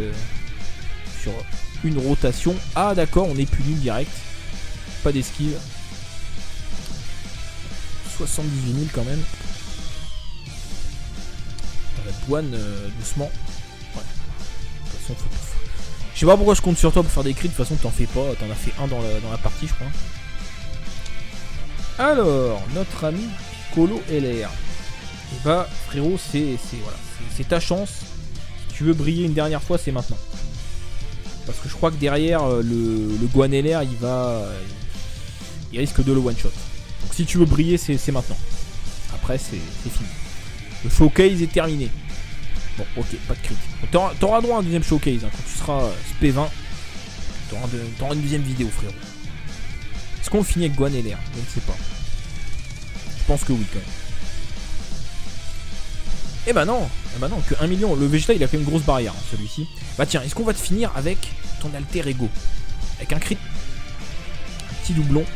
sur une rotation. Ah, d'accord, on est puni direct. Pas d'esquive. 78 000 quand même. Buan doucement. Ouais. De toute façon, je sais pas pourquoi je compte sur toi pour faire des crits. De toute façon, t'en fais pas. T'en as fait un dans la partie, je crois. Alors, notre ami Piccolo LR. Et bah, frérot, c'est ta chance. Si tu veux briller une dernière fois, c'est maintenant. Parce que je crois que derrière, le Gohan LR, il risque de le one-shot. Donc si tu veux briller, c'est maintenant. Après, c'est fini. Le showcase est terminé. Bon, ok, pas de crit. T'auras droit à un deuxième showcase. Hein, quand tu seras SP20, t'auras une deuxième vidéo, frérot. Est-ce qu'on finit avec Gohan LR? Je ne sais pas. Je pense que oui, quand même. Eh bah non, que 1 million. Le Vegeta, il a fait une grosse barrière, hein, celui-ci. Bah tiens, est-ce qu'on va te finir avec ton alter ego? Avec un crit. Un petit doublon.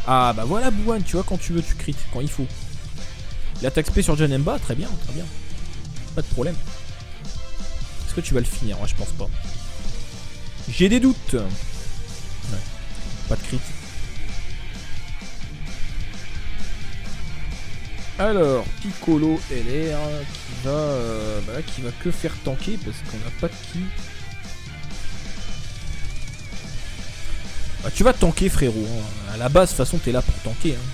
Ah bah voilà, Buan, tu vois, quand tu veux, tu crit. Quand il faut. L'attaque spé sur Janemba, très bien, très bien. pas de problème. Est-ce que tu vas le finir? Ouais, je pense pas. J'ai des doutes. Ouais. Pas de crit. Alors, Piccolo LR qui va que faire tanker parce qu'on n'a pas de ki. Bah, tu vas tanker, frérot. Hein. À la base, de toute façon, t'es là pour tanker. Hein.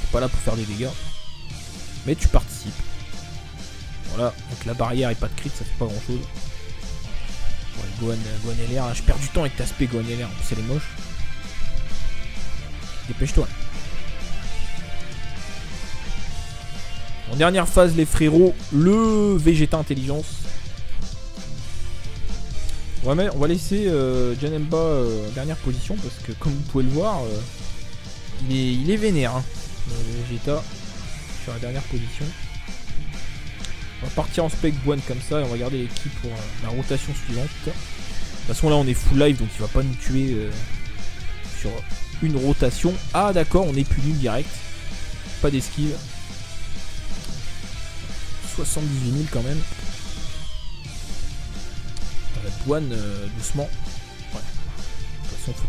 T'es pas là pour faire des dégâts. Mais tu participes. Voilà, donc la barrière et pas de crit, ça fait pas grand chose. Ouais, Gohan LR, je perds du temps avec ta spé Gohan LR, c'est les moches. Dépêche-toi. En dernière phase, les frérots, le Vegeta Intelligence. Ouais, mais on va laisser Janemba en dernière position parce que, comme vous pouvez le voir, il est vénère. Hein, le Vegeta sur la dernière position. On va partir en spec Gohan comme ça et on va garder l'équipe pour la rotation suivante. De toute façon, là, on est full live donc il va pas nous tuer sur une rotation. Ah, d'accord, on est puni direct. Pas d'esquive. 78 000 quand même. Gohan doucement. Ouais. De toute façon,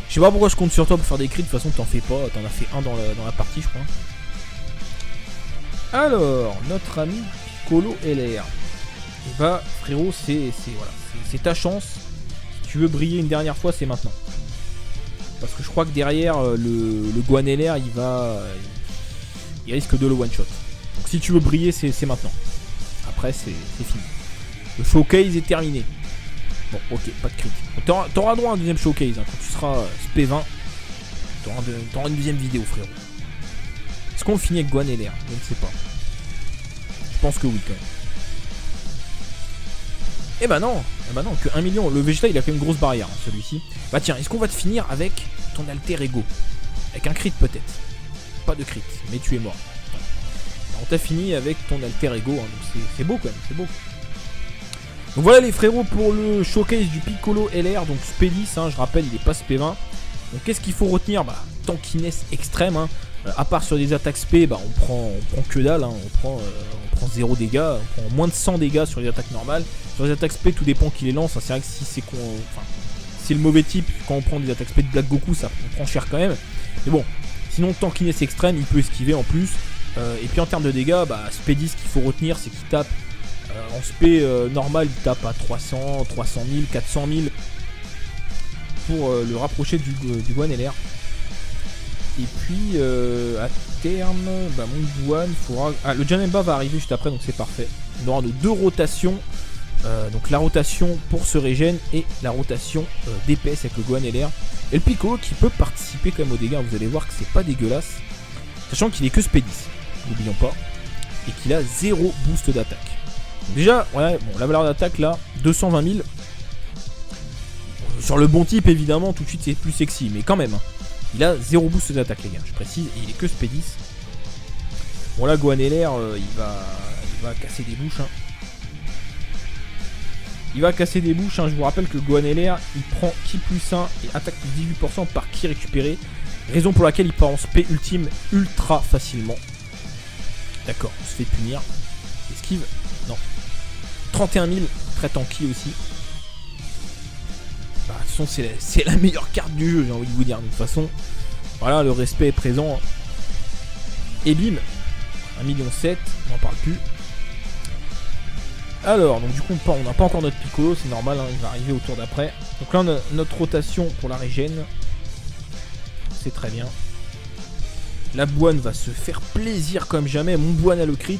je sais pas pourquoi je compte sur toi pour faire des crits. De toute façon, t'en fais pas. T'en as fait un dans la partie, je crois. Alors, notre ami Piccolo LR. Et bah, frérot, c'est ta chance. Si tu veux briller une dernière fois, c'est maintenant. Parce que je crois que derrière, le Gohan LR, il risque de le one shot. Donc si tu veux briller, c'est maintenant. Après, c'est fini. Le showcase est terminé. Bon, ok, pas de crit. T'auras droit à un deuxième showcase. Hein, quand tu seras SP20, t'auras une deuxième vidéo, frérot. Est-ce qu'on finit avec Gohan LR? Je ne sais pas. Je pense que oui, quand même. Eh bah non, que 1 million. Le Vegeta, il a fait une grosse barrière, hein, celui-ci. Bah tiens, est-ce qu'on va te finir avec ton alter ego? Avec un crit peut-être. Pas de crit, mais tu es mort. On t'a fini avec ton alter ego, hein, donc c'est beau quand même, c'est beau. Donc voilà les frérots pour le showcase du Piccolo LR, donc SP10, hein, je rappelle, il est pas SP20. Donc qu'est-ce qu'il faut retenir? Bah, tankiness extrême, hein. À part sur des attaques SP, bah, on prend que dalle, hein. on prend 0 dégâts, on prend moins de 100 dégâts sur les attaques normales. Sur les attaques SP, tout dépend qui les lance, hein. C'est vrai que si c'est le mauvais type, quand on prend des attaques SP de Black Goku, ça on prend cher quand même. Mais bon, sinon tankiness extrême, il peut esquiver en plus. Et puis en termes de dégâts, bah, SP10, ce qu'il faut retenir, c'est qu'il tape en SP normal, il tape à 300, 300 000, 400 000 pour le rapprocher du Gohan LR. Et puis à terme, bah, mon Gohan, le Janemba va arriver juste après, donc c'est parfait. On aura nos deux rotations, donc la rotation pour se régène et la rotation DPS avec le Gohan LR. Et le Piccolo qui peut participer quand même aux dégâts, vous allez voir que c'est pas dégueulasse. Sachant qu'il est que SP10, n'oublions pas, et qu'il a 0 boost d'attaque. Déjà, ouais, bon, la valeur d'attaque là, 220 000. Sur le bon type, évidemment, tout de suite c'est plus sexy, mais quand même, hein, il a 0 boost d'attaque, les gars, je précise, et il est que SP10. Bon, là, Gohan LR, il va casser des bouches. Hein. Il va casser des bouches, hein. Je vous rappelle que Gohan LR, il prend ki plus 1 et attaque plus 18% par ki récupéré. Raison pour laquelle il part en spé ultime ultra facilement. D'accord, on se fait punir. Esquive? Non. 31 000, très tanky aussi. Bah, de toute façon, c'est la meilleure carte du jeu, j'ai envie de vous dire. De toute façon, voilà, le respect est présent. Et bim, 1,7 million, on n'en parle plus. Alors, donc du coup, on n'a pas encore notre Piccolo, c'est normal, hein, il va arriver au tour d'après. Donc là, on a notre rotation pour la régène. C'est très bien. La Boine va se faire plaisir comme jamais. Mon Boine a le crit.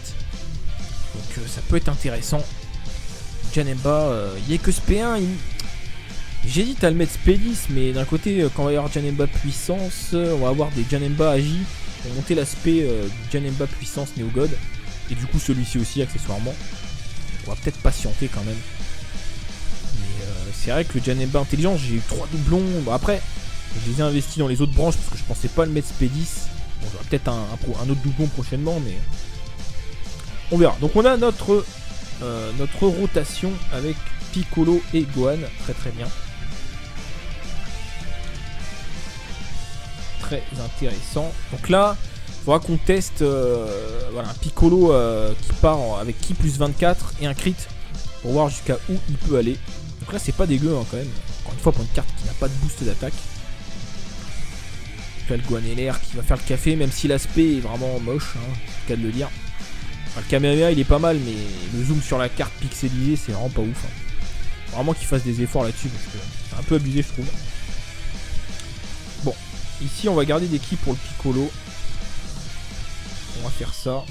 Donc ça peut être intéressant. Janemba, il n'y a que SP1. J'hésite à le mettre SP10, mais d'un côté, quand on va y avoir Janemba puissance, on va avoir des Janemba agi pour monter l'aspect Janemba puissance Neo God. Et du coup, celui-ci aussi, accessoirement. On va peut-être patienter quand même. Mais c'est vrai que le Janemba intelligence, j'ai eu 3 doublons. Bon, après, je les ai investis dans les autres branches parce que je pensais pas le mettre SP10. Bon, j'aurai peut-être un autre doublon prochainement, mais on verra. Donc on a notre rotation avec Piccolo et Gohan. Très très bien. Très intéressant. Donc là, Faudra qu'on teste voilà, un Piccolo qui part avec ki plus 24 et un crit pour voir jusqu'à où il peut aller. Donc là c'est pas dégueu hein, quand même. Encore une fois pour une carte qui n'a pas de boost d'attaque. Là le Gohan LR qui va faire le café même si l'aspect est vraiment moche, hein, c'est le cas de le dire. Enfin, le caméra il est pas mal mais le zoom sur la carte pixelisée c'est vraiment pas ouf. Hein. Vraiment qu'il fasse des efforts là-dessus parce que c'est un peu abusé je trouve. Bon, ici on va garder des ki pour le Piccolo. On va faire ça.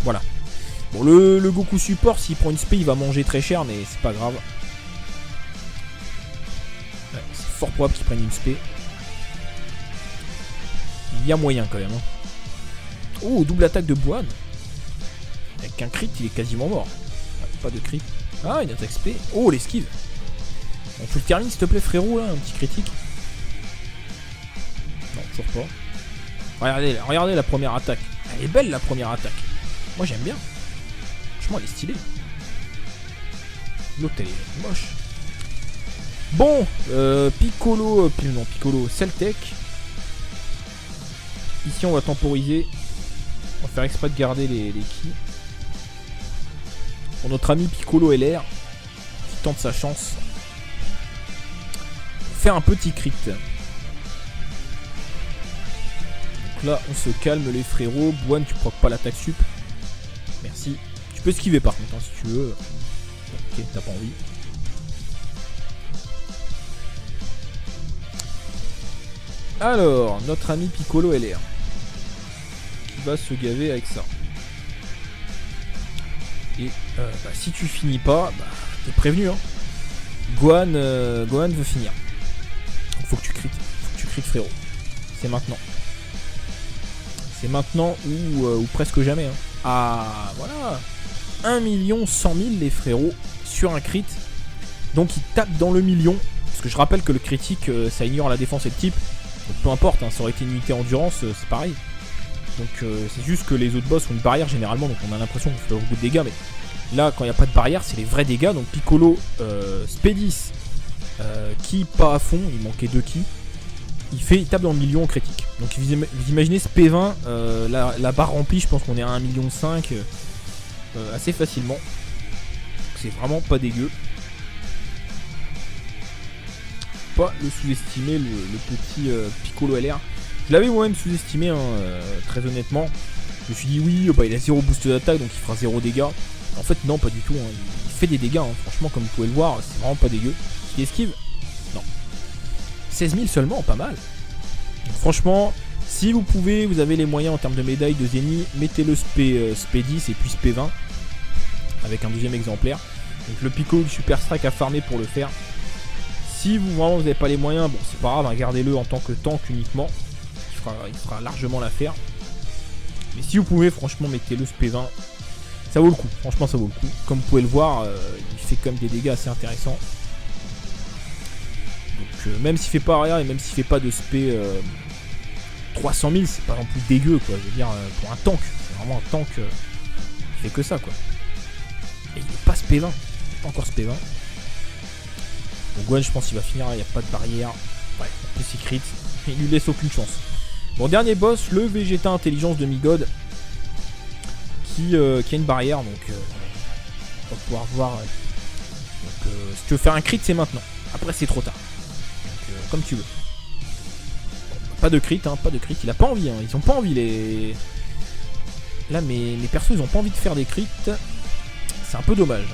Voilà. Bon, le Goku support, s'il prend une spé, il va manger très cher, mais c'est pas grave. Ouais, c'est fort probable qu'il prenne une spé. Il y a moyen quand même. Hein. Oh, double attaque de Boan. Avec un crit, il est quasiment mort. Ouais, pas de crit. Ah, une attaque spé. Oh, l'esquive. On peut le terminer, s'il te plaît, frérot, là, un petit critique. Non, toujours pas. Regardez la première attaque. Elle est belle, la première attaque. Moi, j'aime bien. Franchement, elle est stylée. L'autre, elle est moche. Bon, Piccolo, Celtec. Ici, on va temporiser. On va faire exprès de garder les ki. Pour notre ami Piccolo LR, qui tente sa chance. Faire un petit crit. Donc là, on se calme, les frérots. Boan, tu proques pas l'attaque sup. Merci. Tu peux esquiver par contre, hein, si tu veux. Ok, t'as pas envie. Alors, notre ami Piccolo LR. Qui va se gaver avec ça. Et bah, si tu finis pas, bah, t'es prévenu. Hein. Gohan veut finir. Donc faut que tu crites. Faut que tu crites, frérot. C'est maintenant. C'est maintenant ou presque jamais. Hein. Ah, voilà. 1 100 000 les frérots sur un crit. Donc il tape dans le million. Parce que je rappelle que le critique, ça ignore la défense et le type. Donc peu importe, hein, ça aurait été une unité endurance, c'est pareil. Donc c'est juste que les autres boss ont une barrière généralement. Donc on a l'impression qu'on fait beaucoup de dégâts. Mais là, quand il n'y a pas de barrière, c'est les vrais dégâts. Donc Piccolo, Spédis, ki pas à fond. Il manquait 2 ki. Il tape dans le million en critique. Donc vous imaginez ce P20, la barre remplie, je pense qu'on est à 1,5 million assez facilement. C'est vraiment pas dégueu. Pas le sous-estimer, le petit Piccolo LR. Je l'avais moi-même sous-estimé, hein, très honnêtement. Je me suis dit oui, bah, il a 0 boost d'attaque, donc il fera 0 dégâts. En fait non, pas du tout. Hein. Il fait des dégâts, hein. Franchement comme vous pouvez le voir, c'est vraiment pas dégueu. Il esquive. 16 000 seulement, pas mal. Donc, franchement, si vous pouvez, vous avez les moyens en termes de médailles de Zeni, mettez le SP 10 et puis SP 20 avec un deuxième exemplaire. Donc le Piccolo du Super Strike à farmer pour le faire. Si vous vraiment vous n'avez pas les moyens, bon c'est pas grave, hein, gardez-le en tant que tank uniquement. Il fera largement l'affaire. Mais si vous pouvez, franchement, mettez le SP 20. Ça vaut le coup, franchement ça vaut le coup. Comme vous pouvez le voir, il fait quand même des dégâts assez intéressants. Donc même s'il fait pas arrière et même s'il fait pas de SP 300 000, c'est pas non plus dégueu quoi. Je veux dire pour un tank, c'est vraiment un tank il fait que ça quoi. Et il est pas SP 20, pas encore SP 20. Donc Gohan je pense qu'il va finir, il n'y a pas de barrière. Ouais, en plus il crit, il lui laisse aucune chance. Bon dernier boss, le Vegeta Intelligence de Mi-God qui a une barrière donc on va pouvoir voir. Donc si tu veux faire un crit c'est maintenant. Après c'est trop tard. Comme tu veux. Pas de crit, hein, pas de crit. Il a pas envie, hein. Ils ont pas envie les. Là mes persos ils ont pas envie de faire des crits. C'est un peu dommage.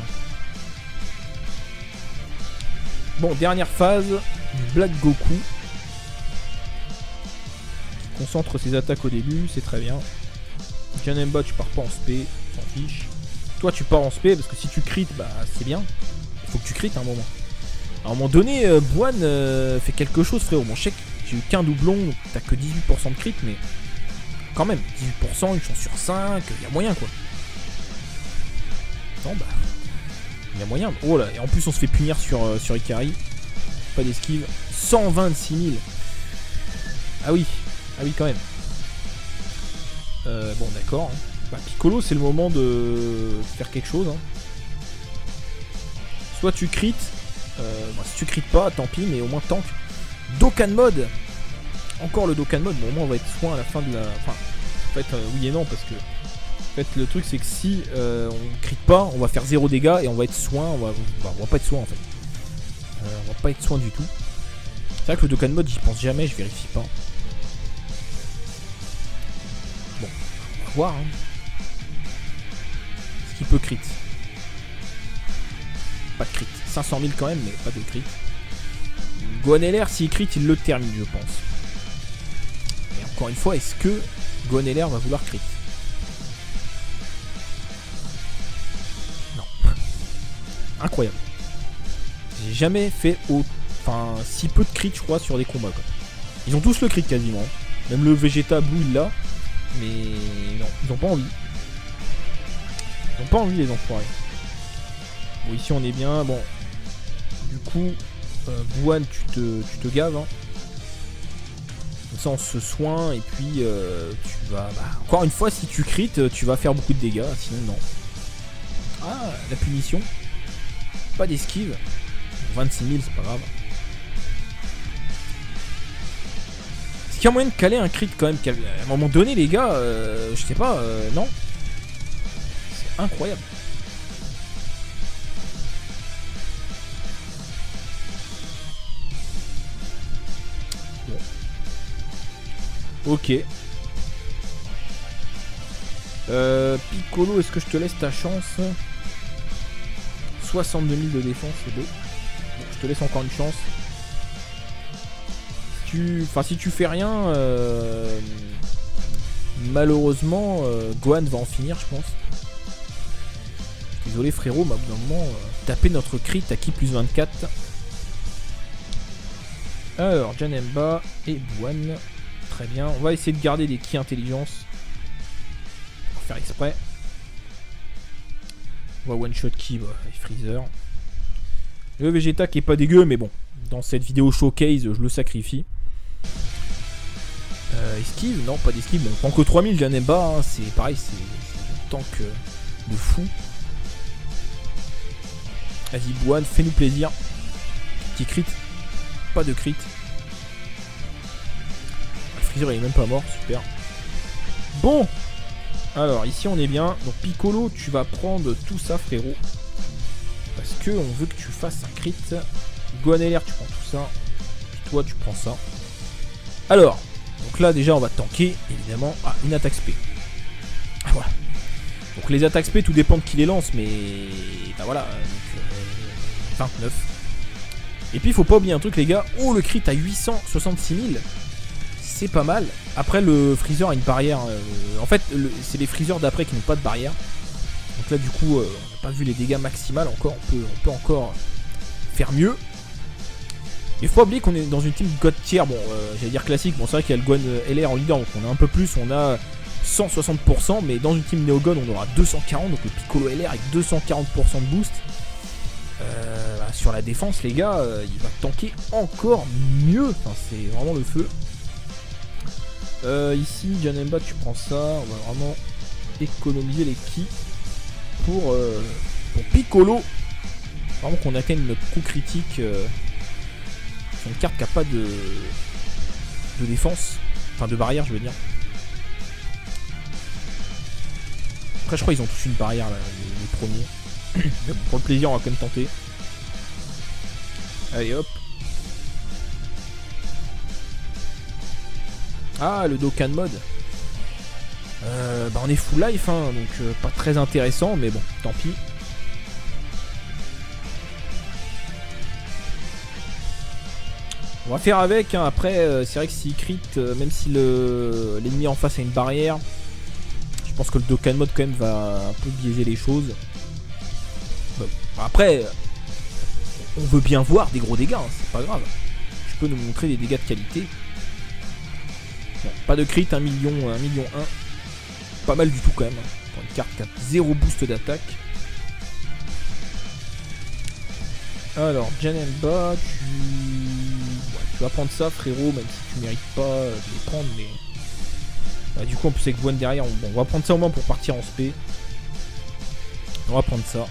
Bon, dernière phase du Black Goku. Il concentre ses attaques au début, c'est très bien. Janemba tu pars pas en spé, s'en fiche. Toi tu pars en spé parce que si tu crit, bah c'est bien. Il faut que tu crites à un moment. À un moment donné, Boan fait quelque chose, frérot. Bon, je sais que j'ai eu qu'un doublon, donc t'as que 18% de crit, mais quand même, 18%, une chance sur 5, il y a moyen quoi. Non, bah, il y a moyen. Oh là, et en plus, on se fait punir sur Ikari. Pas d'esquive. 126 000. Ah oui, quand même. Bon, d'accord. Hein. Bah, Piccolo, c'est le moment de faire quelque chose. Hein. Soit tu crites. Bah, si tu crites pas, tant pis, mais au moins tank. Dokkan mode. encore le Dokkan mode. Bon, au moins on va être soin à la fin de la... Enfin, en fait, oui et non, parce que... En fait, le truc c'est que si on crit pas, on va faire 0 dégâts et on va être soin, on va pas être soin en fait. On va pas être soin du tout. C'est vrai que le Dokkan mode, j'y pense jamais, je vérifie pas. Bon, on va voir. Hein. Est-ce qu'il peut crit? Pas de crit. 500 000 quand même, mais pas de crit. Gohan LR, s'il crit, il le termine, je pense. Et encore une fois, est-ce que Gohan LR va vouloir crit? Incroyable. J'ai jamais fait si peu de crit je crois sur des combats quoi. Ils ont tous le crit quasiment. Même le Vegeta Blue il l'a. Mais non, ils ont pas envie. Ils ont pas envie les enfoirés. Bon ici on est bien. Bon. Du coup, Buan tu te gaves. Hein. Comme ça on se soigne et puis tu vas. Encore une fois si tu crit tu vas faire beaucoup de dégâts. Sinon non. Ah la punition. Pas d'esquive. 26 000, c'est pas grave. Est-ce qu'il y a moyen de caler un crit quand même? À un moment donné, les gars, je sais pas, non. C'est incroyable. Bon. Ok. Piccolo, est-ce que je te laisse ta chance? 62 000 de défense, c'est beau. Bon, je te laisse encore une chance. Si tu fais rien, malheureusement, Gohan va en finir, je pense. Désolé frérot, mais au bout d'un moment, taper notre crit à qui plus 24. Alors, Janemba et Buan. Très bien. On va essayer de garder des ki intelligence. On va faire exprès. On va one shot ki, et Freezer. Le Vegeta qui est pas dégueu, mais bon, dans cette vidéo showcase, je le sacrifie. Esquive, non, pas d'esquive. Bon, tant que 3000, Janemba, hein, c'est pareil, c'est un tank de fou. Vas-y, Buan, fais-nous plaisir. Petit crit, pas de crit. Freezer il est même pas mort, super. Bon. Alors ici on est bien. Donc Piccolo, tu vas prendre tout ça frérot. Parce que on veut que tu fasses un crit. Gohan LR tu prends tout ça. Puis toi tu prends ça. Alors, donc là déjà on va tanker évidemment. Ah, une attaque SP. Ah, voilà. Donc les attaques SP tout dépend de qui les lance. Mais bah voilà. Donc, 29. Et puis il faut pas oublier un truc les gars. Oh le crit à 866 000. C'est pas mal. Après le Freezer a une barrière. En fait c'est les Freezer d'après qui n'ont pas de barrière. Donc là du coup on n'a pas vu les dégâts maximales encore. On peut encore faire mieux. Il faut oublier qu'on est dans une team God tier. Bon j'allais dire classique. Bon c'est vrai qu'il y a le Gohan LR en leader. Donc on a un peu plus. On a 160%. Mais dans une team Neogon on aura 240. Donc le Piccolo LR avec 240% de boost. Sur la défense les gars il va tanker encore mieux. Enfin, c'est vraiment le feu. Ici, Janemba, tu prends ça. On va vraiment économiser les ki pour Piccolo. Vraiment qu'on atteigne notre coup critique. C'est une carte qui n'a pas de défense. Enfin, de barrière, je veux dire. Après, je crois qu'ils ont tous une barrière, là, les premiers. Mais bon, pour le plaisir, on va quand même tenter. Allez, hop. Ah, le Dokkan mode. On est full life, hein, donc pas très intéressant, mais bon, tant pis. On va faire avec, hein. Après, c'est vrai que s'il crit, même si l'ennemi en face a une barrière, je pense que le Dokkan mode quand même va un peu biaiser les choses. Bon, après, on veut bien voir des gros dégâts, hein, c'est pas grave. Tu peux nous montrer des dégâts de qualité. Bon, pas de crit, 1 million 1. Pas mal du tout quand même. Pour une carte qui a 0 boost d'attaque. Alors, Janemba, tu vas prendre ça frérot, même si tu mérites pas de les prendre, mais... du coup en plus avec Buan derrière, on va prendre ça au moins pour partir en spé. On va prendre ça.